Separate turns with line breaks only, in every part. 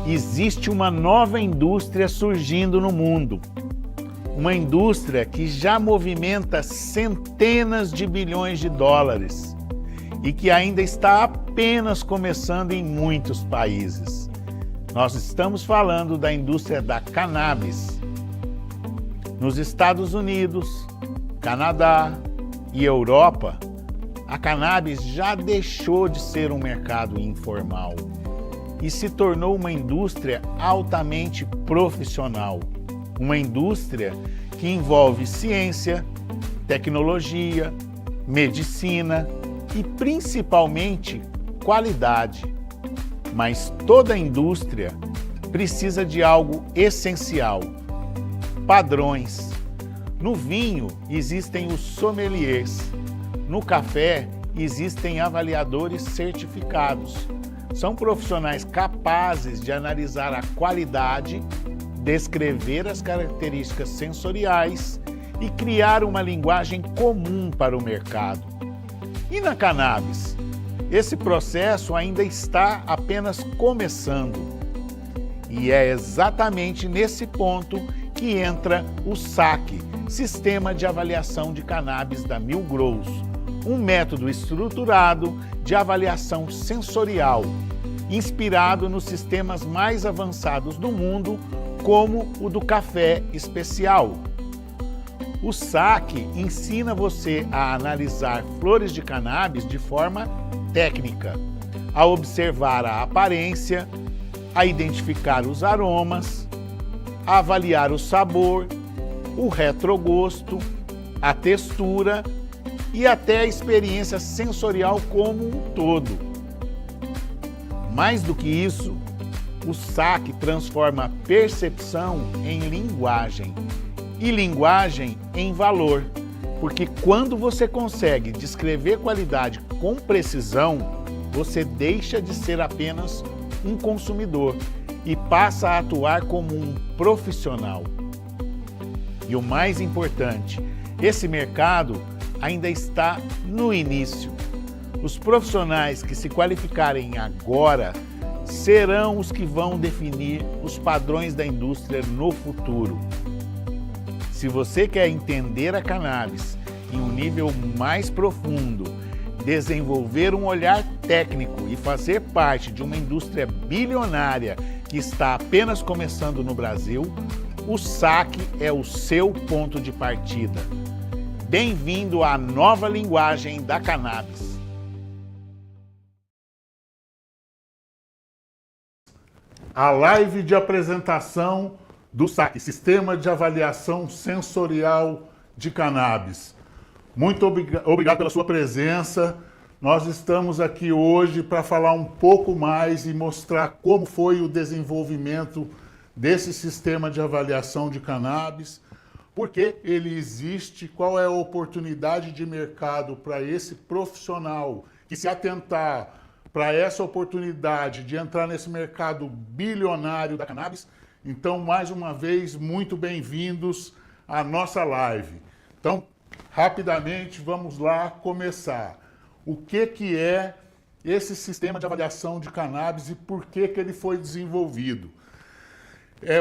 existe uma nova indústria surgindo no mundo. Uma indústria que já movimenta centenas de bilhões de dólares e que ainda está apenas começando em muitos países. Nós estamos falando da indústria da cannabis. Nos Estados Unidos, Canadá e Europa, a cannabis já deixou de ser um mercado informal e se tornou uma indústria altamente profissional. Uma indústria que envolve ciência, tecnologia, medicina e principalmente qualidade. Mas toda indústria precisa de algo essencial: padrões. No vinho existem os sommeliers. No café existem avaliadores certificados. São profissionais capazes de analisar a qualidade, descrever as características sensoriais e criar uma linguagem comum para o mercado. E na cannabis? Esse processo ainda está apenas começando. E é exatamente nesse ponto que entra o SAC, Sistema de Avaliação de Cannabis da Mil Growth, um método estruturado de avaliação sensorial, inspirado nos sistemas mais avançados do mundo, como o do café especial. O SAC ensina você a analisar flores de cannabis de forma técnica, a observar a aparência, a identificar os aromas, a avaliar o sabor, o retrogosto, a textura e até a experiência sensorial como um todo. Mais do que isso, o SAC transforma a percepção em linguagem e linguagem em valor, porque quando você consegue descrever qualidade com precisão, você deixa de ser apenas um consumidor e passa a atuar como um profissional. E o mais importante, esse mercado ainda está no início. Os profissionais que se qualificarem agora serão os que vão definir os padrões da indústria no futuro. Se você quer entender a cannabis em um nível mais profundo, desenvolver um olhar técnico e fazer parte de uma indústria bilionária que está apenas começando no Brasil, o SAC é o seu ponto de partida. Bem-vindo à nova linguagem da cannabis. A live de apresentação do SAC, Sistema de Avaliação Sensorial de Cannabis. Muito obrigado pela sua presença. Nós estamos aqui hoje para falar um pouco mais e mostrar como foi o desenvolvimento desse sistema de avaliação de cannabis, por que ele existe, qual é a oportunidade de mercado para esse profissional que se atentar para essa oportunidade de entrar nesse mercado bilionário da cannabis. Então, mais uma vez, muito bem-vindos à nossa live. Então, rapidamente, vamos lá começar. O que é esse sistema de avaliação de cannabis e por que ele foi desenvolvido?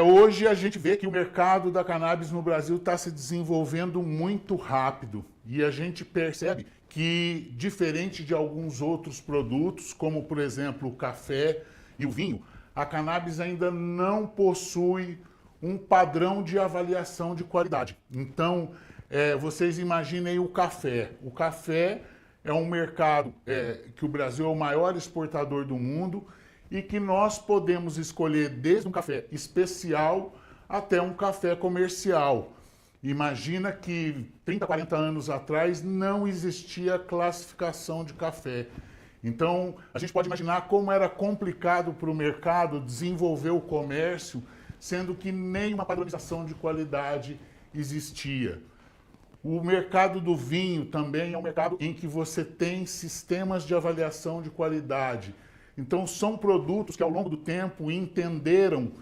Hoje a gente vê que o mercado da cannabis no Brasil está se desenvolvendo muito rápido e a gente percebe que, diferente de alguns outros produtos, como por exemplo o café e o vinho, a cannabis ainda não possui um padrão de avaliação de qualidade. Então, vocês imaginem o café. O café é um mercado que o Brasil é o maior exportador do mundo e que nós podemos escolher desde um café especial até um café comercial. Imagina que 30, 40 anos atrás não existia classificação de café. Então, a gente pode imaginar como era complicado para o mercado desenvolver o comércio, sendo que nenhuma padronização de qualidade existia. O mercado do vinho também é um mercado em que você tem sistemas de avaliação de qualidade. Então, são produtos que, ao longo do tempo, entenderam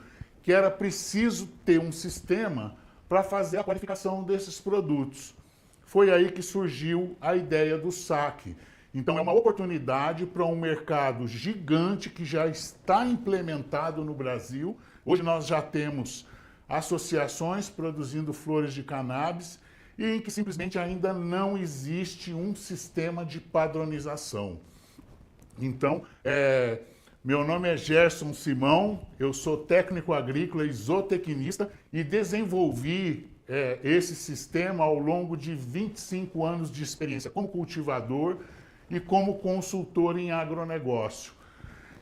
que era preciso ter um sistema para fazer a qualificação desses produtos. Foi aí que surgiu a ideia do SAC. Então é uma oportunidade para um mercado gigante que já está implementado no Brasil. Hoje nós já temos associações produzindo flores de cannabis e em que simplesmente ainda não existe um sistema de padronização. Então, meu nome é Gerson Simão, eu sou técnico agrícola e zootecnista e desenvolvi esse sistema ao longo de 25 anos de experiência como cultivador e como consultor em agronegócio.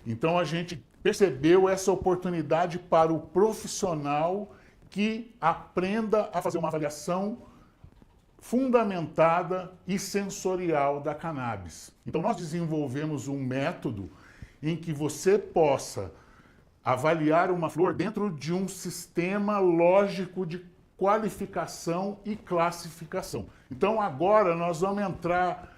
Então a gente percebeu essa oportunidade para o profissional que aprenda a fazer uma avaliação fundamentada e sensorial da cannabis. Então nós desenvolvemos um método em que você possa avaliar uma flor dentro de um sistema lógico de qualificação e classificação. Então agora nós vamos entrar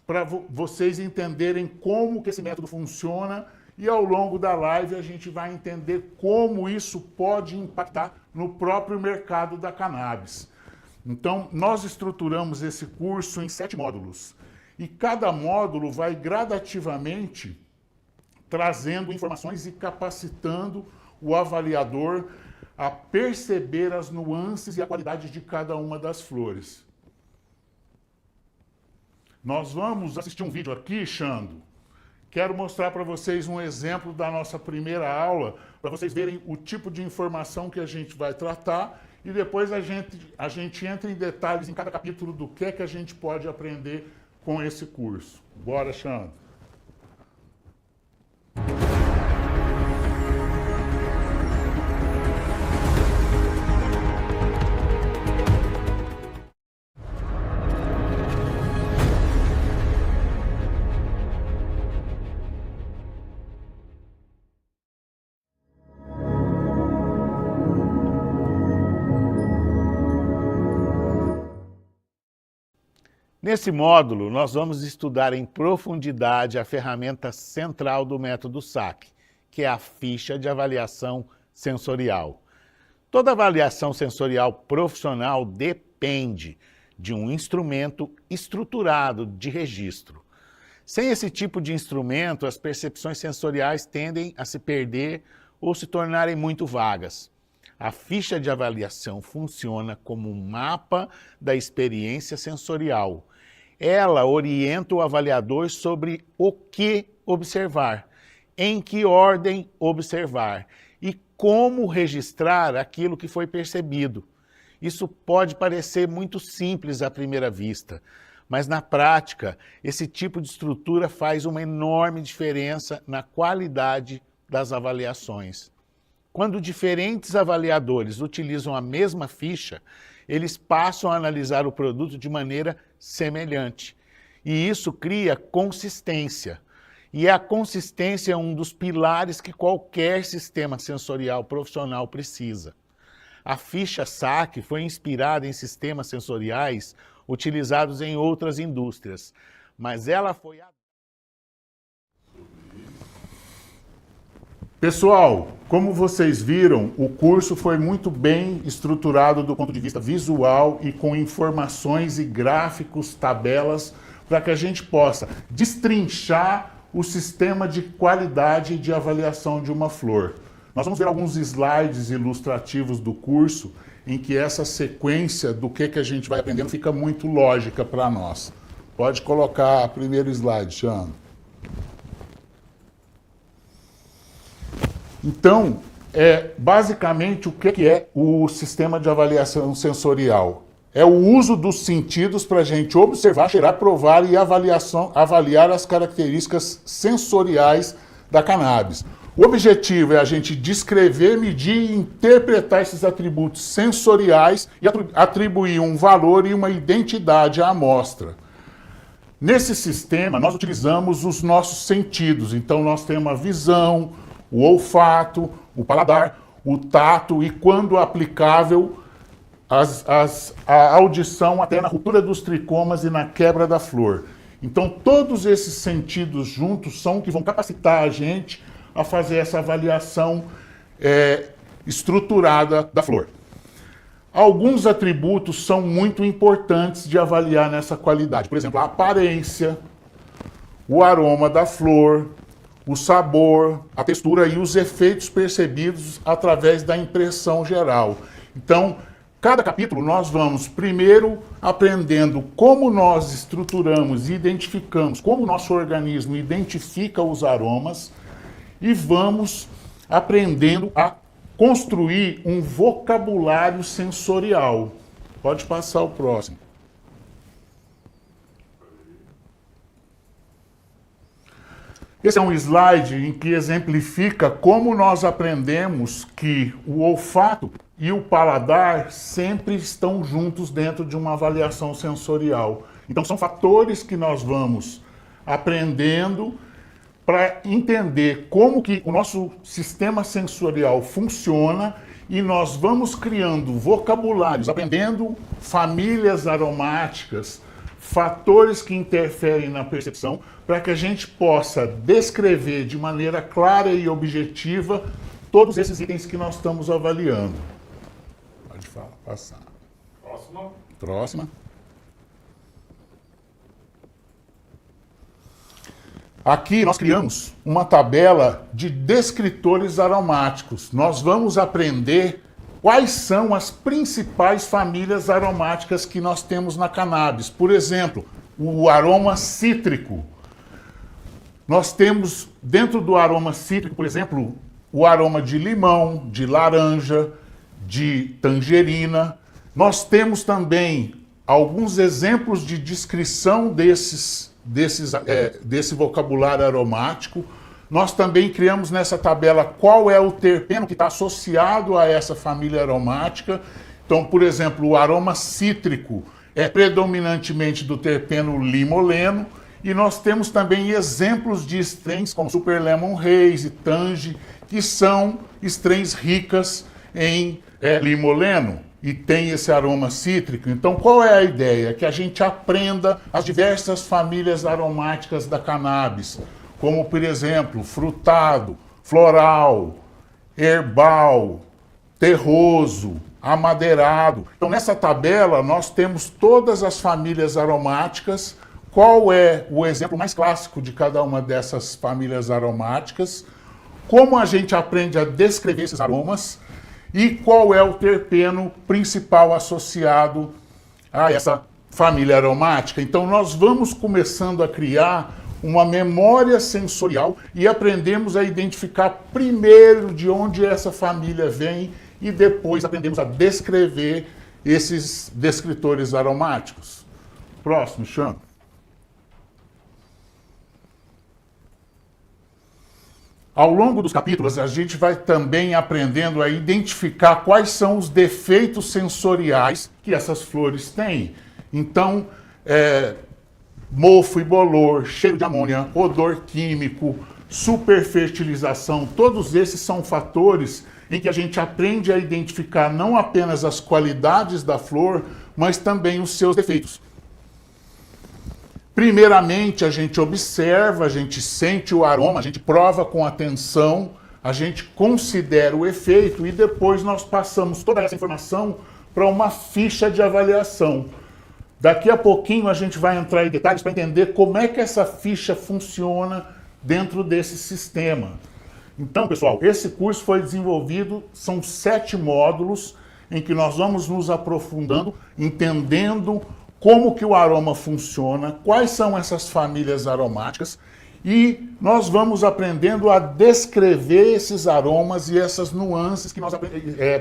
para vocês entenderem como que esse método funciona e ao longo da live a gente vai entender como isso pode impactar no próprio mercado da cannabis. Então, nós estruturamos esse curso em 7 módulos e cada módulo vai gradativamente trazendo informações e capacitando o avaliador a perceber as nuances e a qualidade de cada uma das flores. Nós vamos assistir um vídeo aqui, Xando. Quero mostrar para vocês um exemplo da nossa primeira aula, para vocês verem o tipo de informação que a gente vai tratar e depois a gente entra em detalhes em cada capítulo do que é que a gente pode aprender com esse curso. Bora, Xando. Nesse módulo, nós vamos estudar em profundidade a ferramenta central do método SAC, que é a ficha de avaliação sensorial. Toda avaliação sensorial profissional depende de um instrumento estruturado de registro. Sem esse tipo de instrumento, as percepções sensoriais tendem a se perder ou se tornarem muito vagas. A ficha de avaliação funciona como um mapa da experiência sensorial. Ela orienta o avaliador sobre o que observar, em que ordem observar e como registrar aquilo que foi percebido. Isso pode parecer muito simples à primeira vista, mas na prática, esse tipo de estrutura faz uma enorme diferença na qualidade das avaliações. Quando diferentes avaliadores utilizam a mesma ficha, eles passam a analisar o produto de maneira semelhante. E isso cria consistência. E a consistência é um dos pilares que qualquer sistema sensorial profissional precisa. A ficha SAC foi inspirada em sistemas sensoriais utilizados em outras indústrias, mas ela foi... Pessoal, como vocês viram, o curso foi muito bem estruturado do ponto de vista visual e com informações e gráficos, tabelas, para que a gente possa destrinchar o sistema de qualidade de avaliação de uma flor. Nós vamos ver alguns slides ilustrativos do curso em que essa sequência do que a gente vai aprendendo fica muito lógica para nós. Pode colocar o primeiro slide, Xando. Então, basicamente, o que é o sistema de avaliação sensorial? É o uso dos sentidos para a gente observar, cheirar, provar e avaliar as características sensoriais da cannabis. O objetivo é a gente descrever, medir e interpretar esses atributos sensoriais e atribuir um valor e uma identidade à amostra. Nesse sistema, nós utilizamos os nossos sentidos. Então, nós temos a visão, o olfato, o paladar, o tato e, quando aplicável, a audição até na ruptura dos tricomas e na quebra da flor. Então, todos esses sentidos juntos são que vão capacitar a gente a fazer essa avaliação estruturada da flor. Alguns atributos são muito importantes de avaliar nessa qualidade. Por exemplo, a aparência, o aroma da flor, o sabor, a textura e os efeitos percebidos através da impressão geral. Então, cada capítulo nós vamos primeiro aprendendo como nós estruturamos e identificamos, como o nosso organismo identifica os aromas, e vamos aprendendo a construir um vocabulário sensorial. Pode passar o próximo. Esse é um slide em que exemplifica como nós aprendemos que o olfato e o paladar sempre estão juntos dentro de uma avaliação sensorial. Então são fatores que nós vamos aprendendo para entender como que o nosso sistema sensorial funciona, e nós vamos criando vocabulários, aprendendo famílias aromáticas, fatores que interferem na percepção, para que a gente possa descrever de maneira clara e objetiva todos esses itens que nós estamos avaliando. Pode falar, passar. Próxima. Aqui nós criamos uma tabela de descritores aromáticos. Nós vamos aprender quais são as principais famílias aromáticas que nós temos na cannabis. Por exemplo, o aroma cítrico. Nós temos dentro do aroma cítrico, por exemplo, o aroma de limão, de laranja, de tangerina. Nós temos também alguns exemplos de descrição desse vocabulário aromático. Nós também criamos nessa tabela qual é o terpeno que está associado a essa família aromática. Então, por exemplo, o aroma cítrico é predominantemente do terpeno limoleno, e nós temos também exemplos de strains como Super Lemon Haze e Tange, que são strains ricas em limoleno e tem esse aroma cítrico. Então, qual é a ideia? Que a gente aprenda as diversas famílias aromáticas da cannabis, como, por exemplo, frutado, floral, herbal, terroso, amadeirado. Então, nessa tabela, nós temos todas as famílias aromáticas. Qual é o exemplo mais clássico de cada uma dessas famílias aromáticas? Como a gente aprende a descrever esses aromas? E qual é o terpeno principal associado a essa família aromática? Então, nós vamos começando a criar uma memória sensorial e aprendemos a identificar primeiro de onde essa família vem e depois aprendemos a descrever esses descritores aromáticos. Próximo, Xan. Ao longo dos capítulos, a gente vai também aprendendo a identificar quais são os defeitos sensoriais que essas flores têm. Então, mofo e bolor, cheiro de amônia, odor químico, superfertilização, todos esses são fatores em que a gente aprende a identificar não apenas as qualidades da flor, mas também os seus defeitos. Primeiramente, a gente observa, a gente sente o aroma, a gente prova com atenção, a gente considera o efeito e depois nós passamos toda essa informação para uma ficha de avaliação. Daqui a pouquinho a gente vai entrar em detalhes para entender como é que essa ficha funciona dentro desse sistema. Então, pessoal, esse curso foi desenvolvido, são 7 módulos em que nós vamos nos aprofundando, entendendo como que o aroma funciona, quais são essas famílias aromáticas, e nós vamos aprendendo a descrever esses aromas e essas nuances que nós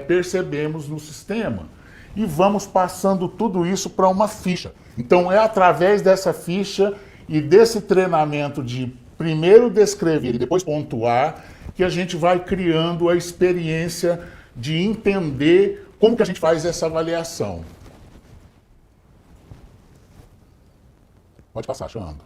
percebemos no sistema. E vamos passando tudo isso para uma ficha. Então é através dessa ficha e desse treinamento de primeiro descrever e depois pontuar que a gente vai criando a experiência de entender como que a gente faz essa avaliação. Pode passar, Xando.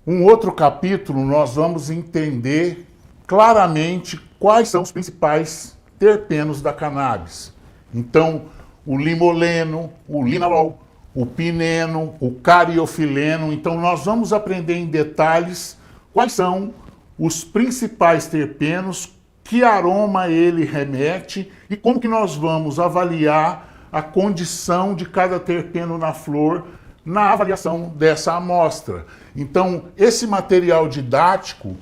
Um outro capítulo, nós vamos entender claramente quais são os principais terpenos da cannabis. Então, o limoleno, o linalol, o pineno, o cariofileno. Então, nós vamos aprender em detalhes quais são os principais terpenos, que aroma ele remete e como que nós vamos avaliar a condição de cada terpeno na flor na avaliação dessa amostra. Então, esse material didático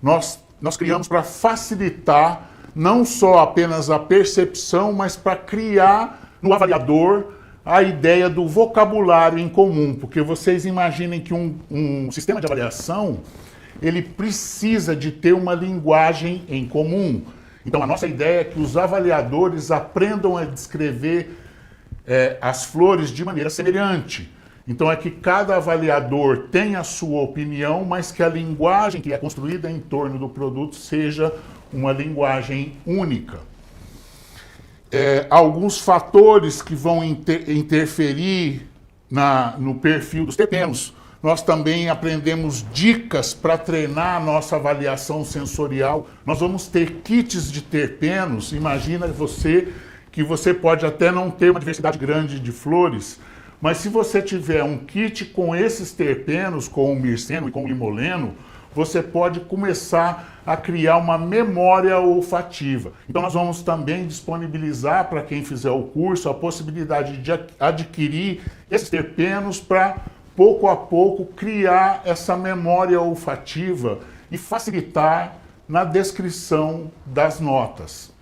nós criamos para facilitar não só apenas a percepção, mas para criar no avaliador a ideia do vocabulário em comum, porque vocês imaginem que um sistema de avaliação ele precisa de ter uma linguagem em comum. Então, a nossa ideia é que os avaliadores aprendam a descrever as flores de maneira semelhante. Então, é que cada avaliador tenha a sua opinião, mas que a linguagem que é construída em torno do produto seja uma linguagem única. Alguns fatores que vão interferir no perfil dos terpenos. Nós também aprendemos dicas para treinar a nossa avaliação sensorial. Nós vamos ter kits de terpenos. Imagina que você pode até não ter uma diversidade grande de flores, mas se você tiver um kit com esses terpenos, com o mirceno e com o limoleno, você pode começar a criar uma memória olfativa. Então nós vamos também disponibilizar para quem fizer o curso a possibilidade de adquirir esses terpenos para pouco a pouco criar essa memória olfativa e facilitar na descrição das notas.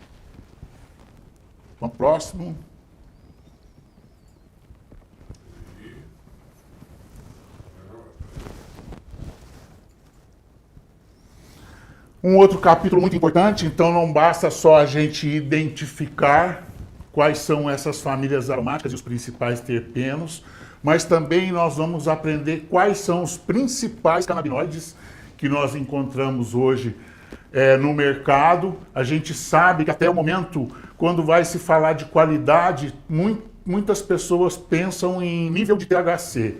Vamos ao próximo. Um outro capítulo muito importante, então não basta só a gente identificar quais são essas famílias aromáticas e os principais terpenos, mas também nós vamos aprender quais são os principais canabinoides que nós encontramos hoje no mercado. A gente sabe que até o momento, quando vai se falar de qualidade, muitas pessoas pensam em nível de THC,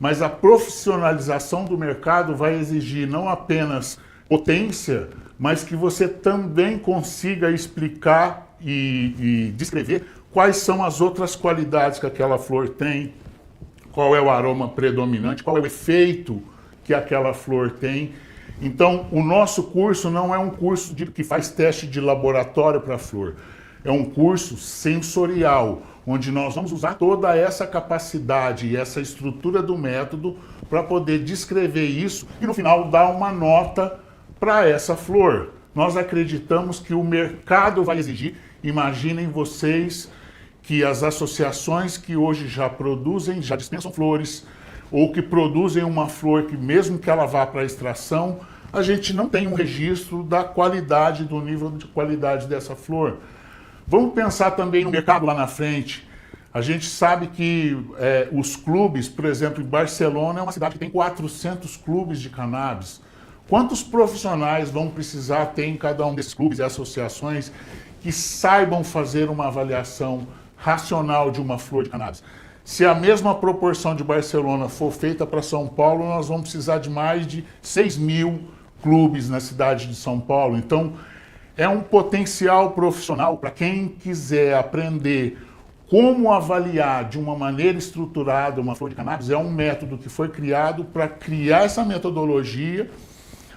mas a profissionalização do mercado vai exigir não apenas potência, mas que você também consiga explicar e descrever quais são as outras qualidades que aquela flor tem, qual é o aroma predominante, qual é o efeito que aquela flor tem. Então, o nosso curso não é um curso que faz teste de laboratório para a flor, é um curso sensorial, onde nós vamos usar toda essa capacidade e essa estrutura do método para poder descrever isso e no final dar uma nota para essa flor. Nós acreditamos que o mercado vai exigir. Imaginem vocês que as associações que hoje já produzem, já dispensam flores, ou que produzem uma flor que mesmo que ela vá para a extração, a gente não tem um registro da qualidade, do nível de qualidade dessa flor. Vamos pensar também no mercado lá na frente. A gente sabe que os clubes, por exemplo, em Barcelona é uma cidade que tem 400 clubes de cannabis. Quantos profissionais vão precisar ter em cada um desses clubes e associações que saibam fazer uma avaliação racional de uma flor de cannabis? Se a mesma proporção de Barcelona for feita para São Paulo, nós vamos precisar de mais de 6.000 clubes na cidade de São Paulo. Então, é um potencial profissional para quem quiser aprender como avaliar de uma maneira estruturada uma flor de cannabis. É um método que foi criado para criar essa metodologia.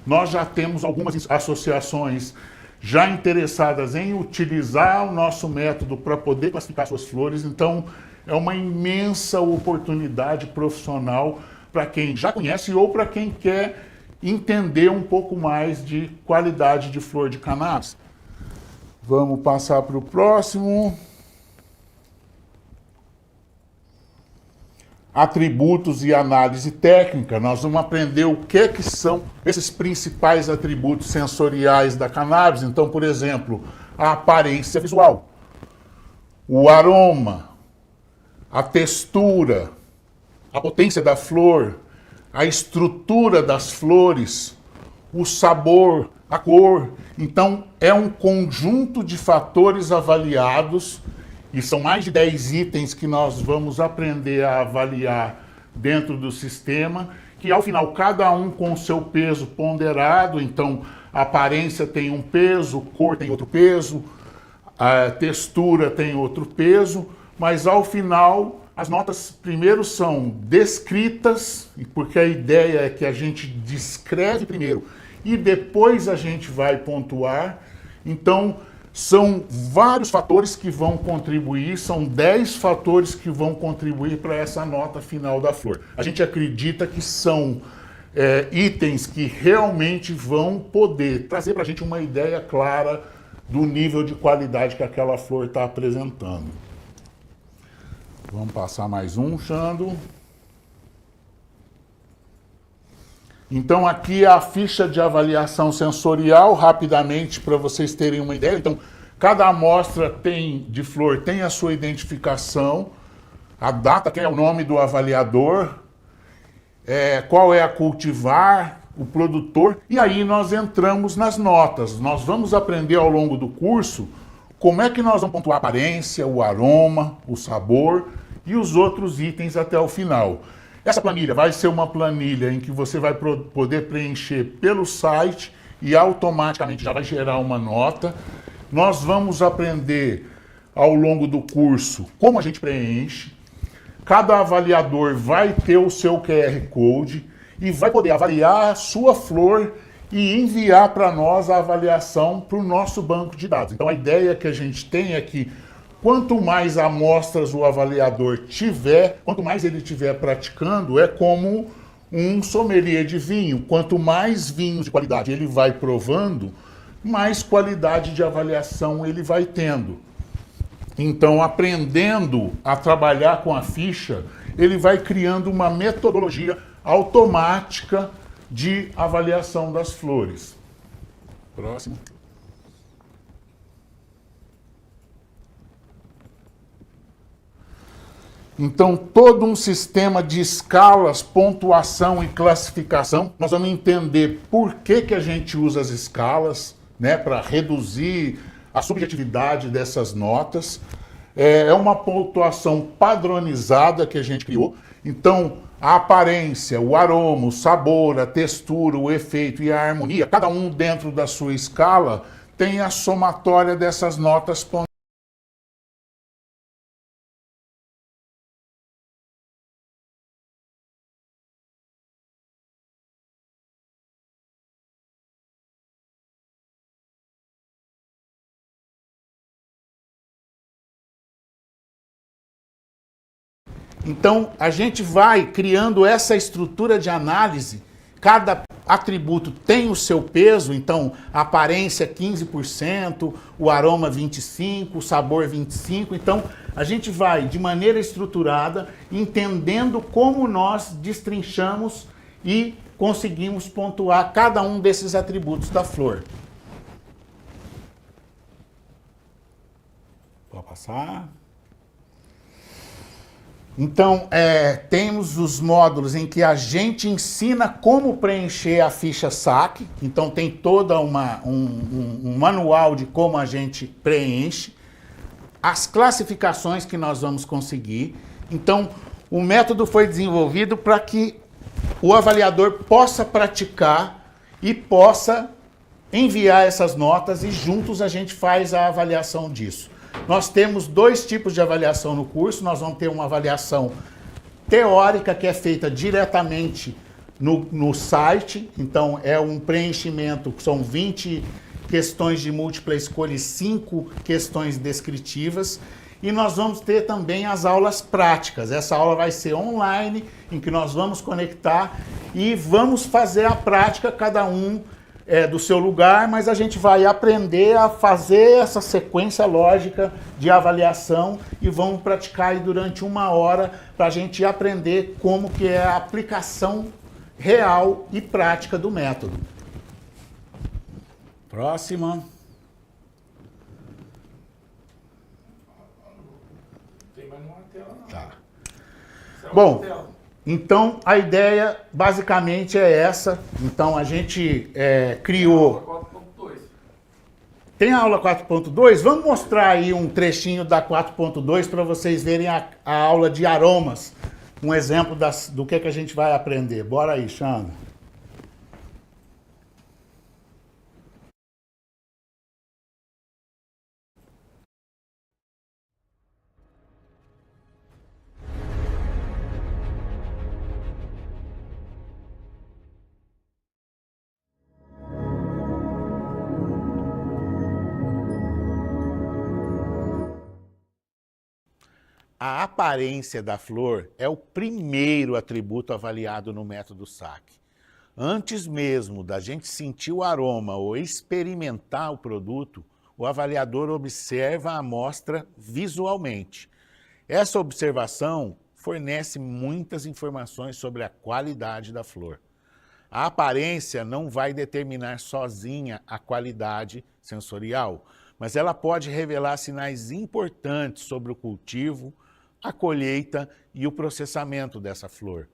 Nós já temos algumas associações já interessadas em utilizar o nosso método para poder classificar suas flores. Então, é uma imensa oportunidade profissional para quem já conhece ou para quem quer entender um pouco mais de qualidade de flor de cannabis. Vamos passar para o próximo. Atributos e análise técnica. Nós vamos aprender o que são esses principais atributos sensoriais da cannabis. Então, por exemplo, a aparência visual, o aroma, a textura, a potência da flor, a estrutura das flores, o sabor, a cor. Então, é um conjunto de fatores avaliados. E são mais de 10 itens que nós vamos aprender a avaliar dentro do sistema, que ao final cada um com o seu peso ponderado. Então a aparência tem um peso, cor tem outro peso, a textura tem outro peso, mas ao final as notas primeiro são descritas, porque a ideia é que a gente descreve primeiro e depois a gente vai pontuar. Então São vários fatores que vão contribuir, são 10 fatores que vão contribuir para essa nota final da flor. A gente acredita que são itens que realmente vão poder trazer para a gente uma ideia clara do nível de qualidade que aquela flor está apresentando. Vamos passar mais um, Xando. Então aqui é a ficha de avaliação sensorial, rapidamente, para vocês terem uma ideia. Então, cada amostra de flor tem a sua identificação, a data, que é o nome do avaliador, qual é a cultivar, o produtor, e aí nós entramos nas notas. Nós vamos aprender ao longo do curso como é que nós vamos pontuar a aparência, o aroma, o sabor e os outros itens até o final. Essa planilha vai ser uma planilha em que você vai poder preencher pelo site e automaticamente já vai gerar uma nota. Nós vamos aprender ao longo do curso como a gente preenche. Cada avaliador vai ter o seu QR Code e vai poder avaliar a sua flor e enviar para nós a avaliação para o nosso banco de dados. Então a ideia que a gente tem é que quanto mais amostras o avaliador tiver, quanto mais ele estiver praticando, é como um sommelier de vinho. Quanto mais vinhos de qualidade ele vai provando, mais qualidade de avaliação ele vai tendo. Então, aprendendo a trabalhar com a ficha, ele vai criando uma metodologia automática de avaliação das flores. Próximo. Então, todo um sistema de escalas, pontuação e classificação. Nós vamos entender por que a gente usa as escalas, né, para reduzir a subjetividade dessas notas. É uma pontuação padronizada que a gente criou. Então, a aparência, o aroma, o sabor, a textura, o efeito e a harmonia, cada um dentro da sua escala, tem a somatória dessas notas pontuadas. Então, a gente vai criando essa estrutura de análise, cada atributo tem o seu peso, então, a aparência 15%, o aroma 25%, o sabor 25%, então, a gente vai, de maneira estruturada, entendendo como nós destrinchamos e conseguimos pontuar cada um desses atributos da flor. Pode passar. Então, temos os módulos em que a gente ensina como preencher a ficha saque. Então, tem toda um manual de como a gente preenche. As classificações que nós vamos conseguir. Então, o método foi desenvolvido para que o avaliador possa praticar e possa enviar essas notas e juntos a gente faz a avaliação disso. Nós temos 2 tipos de avaliação no curso. Nós vamos ter uma avaliação teórica que é feita diretamente no site. Então, é um preenchimento, são 20 questões de múltipla escolha e 5 questões descritivas. E nós vamos ter também as aulas práticas. Essa aula vai ser online, em que nós vamos conectar e vamos fazer a prática, cada um do seu lugar, mas a gente vai aprender a fazer essa sequência lógica de avaliação e vamos praticar aí durante 1 hora para a gente aprender como que é a aplicação real e prática do método. Próxima.
Tem mais uma tela não.
Tá. Bom, então a ideia basicamente é essa. Então a gente criou... Tem a aula 4.2? Vamos mostrar aí um trechinho da 4.2 para vocês verem a aula de aromas. Um exemplo do que a gente vai aprender. Bora aí, Xanda. A aparência da flor é o primeiro atributo avaliado no método SAC. Antes mesmo da gente sentir o aroma ou experimentar o produto, o avaliador observa a amostra visualmente. Essa observação fornece muitas informações sobre a qualidade da flor. A aparência não vai determinar sozinha a qualidade sensorial, mas ela pode revelar sinais importantes sobre o cultivo, a colheita e o processamento dessa flor.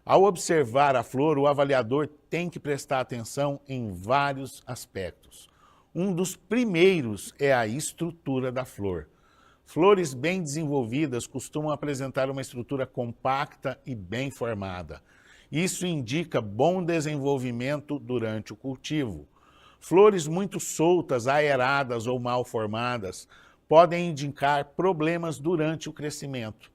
Ao observar a flor, o avaliador tem que prestar atenção em vários aspectos. Um dos primeiros é a estrutura da flor. Flores bem desenvolvidas costumam apresentar uma estrutura compacta e bem formada. Isso indica bom desenvolvimento durante o cultivo. Flores muito soltas, aeradas ou mal formadas podem indicar problemas durante o crescimento.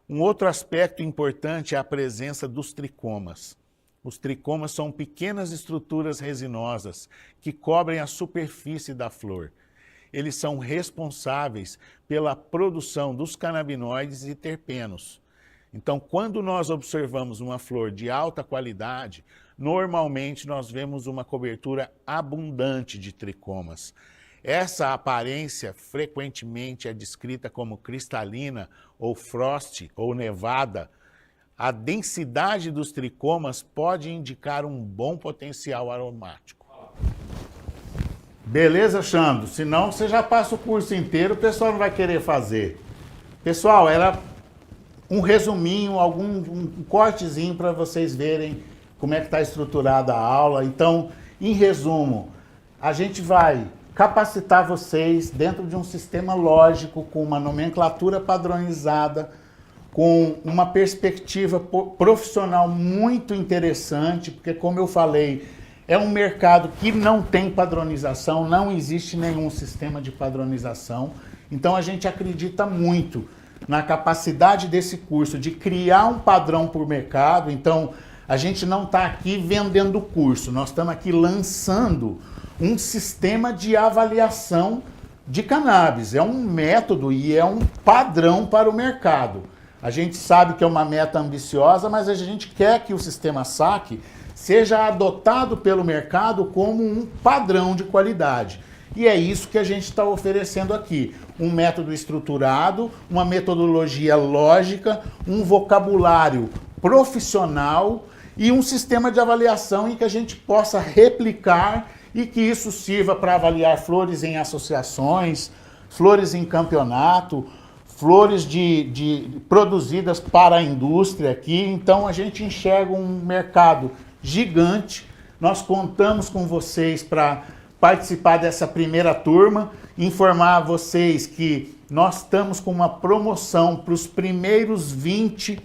Um outro aspecto importante é a presença dos tricomas. Os tricomas são pequenas estruturas resinosas que cobrem a superfície da flor. Eles são responsáveis pela produção dos canabinoides e terpenos. Então, quando nós observamos uma flor de alta qualidade, normalmente nós vemos uma cobertura abundante de tricomas. Essa aparência frequentemente é descrita como cristalina ou frost ou nevada. A densidade dos tricomas pode indicar um bom potencial aromático. Beleza, Xandro? Senão você já passa o curso inteiro, o pessoal não vai querer fazer. Pessoal, era um resuminho, um cortezinho para vocês verem como é que está estruturada a aula. Então, em resumo, a gente vai capacitar vocês dentro de um sistema lógico, com uma nomenclatura padronizada, com uma perspectiva profissional muito interessante, porque, como eu falei, é um mercado que não tem padronização, não existe nenhum sistema de padronização. Então, a gente acredita muito na capacidade desse curso de criar um padrão para o mercado. Então, a gente não está aqui vendendo o curso, nós estamos aqui lançando um sistema de avaliação de cannabis. É um método e é um padrão para o mercado. A gente sabe que é uma meta ambiciosa, mas a gente quer que o sistema SAC seja adotado pelo mercado como um padrão de qualidade. E é isso que a gente está oferecendo aqui. Um método estruturado, uma metodologia lógica, um vocabulário profissional e um sistema de avaliação em que a gente possa replicar e que isso sirva para avaliar flores em associações, flores em campeonato, flores produzidas para a indústria aqui. Então a gente enxerga um mercado gigante. Nós contamos com vocês para participar dessa primeira turma, informar a vocês que nós estamos com uma promoção para os primeiros 20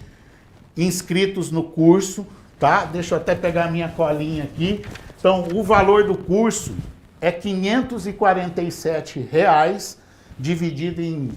inscritos no curso, tá? Deixa eu até pegar a minha colinha aqui. Então, o valor do curso é R$ 547, dividido em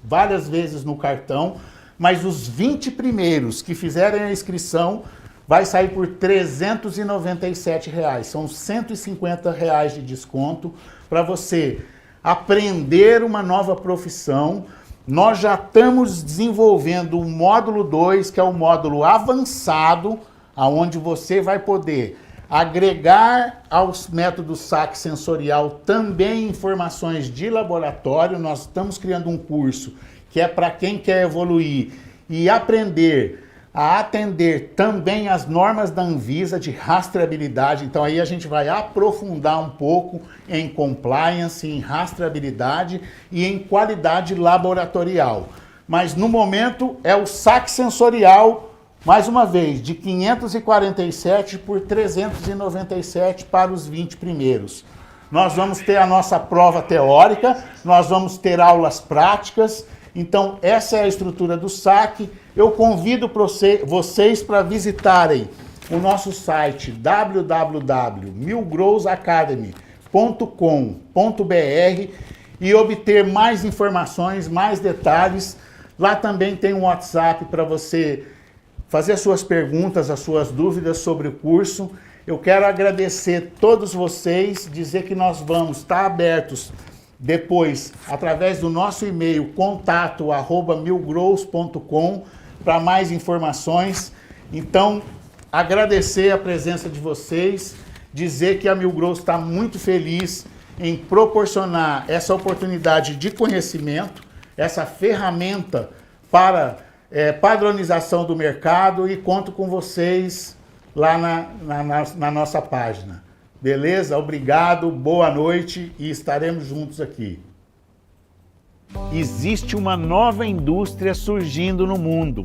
várias vezes no cartão, mas os 20 primeiros que fizerem a inscrição vai sair por R$ 397. São R$ 150 de desconto para você aprender uma nova profissão. Nós já estamos desenvolvendo o módulo 2, que é o módulo avançado, onde você vai poder agregar aos métodos SAC sensorial também informações de laboratório. Nós estamos criando um curso que é para quem quer evoluir e aprender a atender também as normas da Anvisa de rastreabilidade. Então aí a gente vai aprofundar um pouco em compliance, em rastreabilidade e em qualidade laboratorial. Mas no momento é o SAC sensorial, mais uma vez, de 547 por 397 para os 20 primeiros. Nós vamos ter a nossa prova teórica, nós vamos ter aulas práticas. Então essa é a estrutura do SAC. Eu convido vocês para visitarem o nosso site www.milgrowsacademy.com.br e obter mais informações, mais detalhes. Lá também tem um WhatsApp para você fazer as suas perguntas, as suas dúvidas sobre o curso. Eu quero agradecer a todos vocês, dizer que nós vamos estar abertos depois através do nosso e-mail contato@milgrowth.com para mais informações. Então, agradecer a presença de vocês, dizer que a Milgrowth está muito feliz em proporcionar essa oportunidade de conhecimento, essa ferramenta para padronização do mercado, e conto com vocês lá na nossa página. Beleza? Obrigado, boa noite e estaremos juntos aqui. Existe uma nova indústria surgindo no mundo.